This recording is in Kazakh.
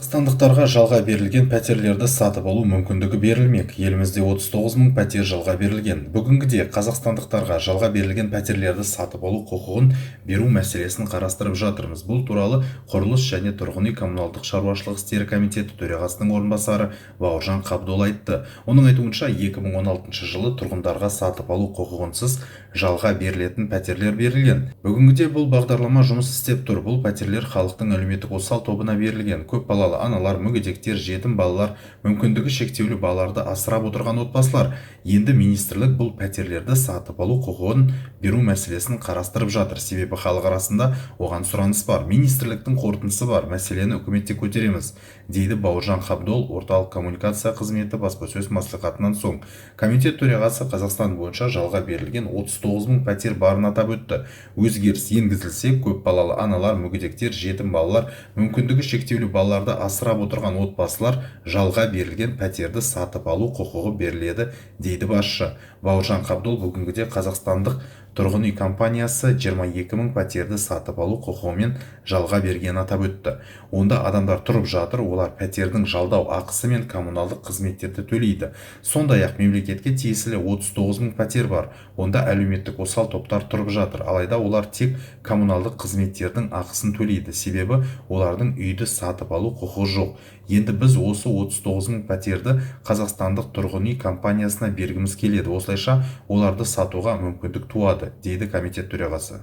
Қазақстандықтарға жалға берілген пәтерлерді сатып алу мүмкіндігі берілмек. Елімізде 39 мың пәтер жалға берілген. Бүгінгіде қазақстандықтарға жалға берілген пәтерлерді сатып алу құқығын беру мәселесін қарастырып жатырмыз. Бұл туралы құрылыс және тұрғын үй коммуналдық шаруашылық істері комитеті төрағасының орынбасары Бауыржан Қабдол айтты. Оның айтуынша 2016 жылы тұрғындарға сатып алу құқығынсыз жалға берілетін пәтерлер берілген. Бүгінгіде бұл бағдарлама жұмыс істеп тұр. Бұл пәтерлер халықтың әлеуметтік осал тобына берілген. Көп балалы аналар, мүгедектер, жетім балалар, мүмкіндігі шектеулі балаларды асырап отырған отбасылар. Енді министрлік бұл пәтерлерді сатып алу құқығын беру мәселесін қарастырып жатыр. Себебі халық арасында оған сұраныс бар. Министрліктің қорытындысы бар. Мәселені үкіметте көтереміз, дейді Бауыржан Қабдол орталық коммуникация қызметі баспасөз мәслихатынан соң. Комитет төрағасы Қазақстан бойынша жалға берілген 39 мың пәтер барын атап өтті. Өзгеріс енгізілсе, көп балалы аналар, мүгедектер, жетім балалар, мүмкіндігі шектеулі балаларды асырап отырған отбасылар жалға берілген пәтерді сатып алу құқығы беріледі, дейді басшы. Бауыржан Қабдол бүгінгіде қазақстандық тұрғын үй компаниясы 22 мың пәтерді сатып алу құқығымен жалға бергенін атап өтті. Онда адамдар тұрып жатыр, олар пәтердің жалдау ақысы мен коммуналдық қызметтерді төлейді. Сондай-ақ мемлекетке тиесілі 39 мың пәтер бар. Онда әлеуметтік осал топтар тұрып жатыр. Алайда олар тек коммуналдық қызметтердің ақысын төлейді. Себебі олардың үйді сатып алу құқығы жоқ. Енді біз осы 39 мың пәтерді қазақстандық тұрғын үй компаниясына бергіміз келеді. Осылайша оларды сатуға мүмкіндік туады, дейді комитет төрағасы.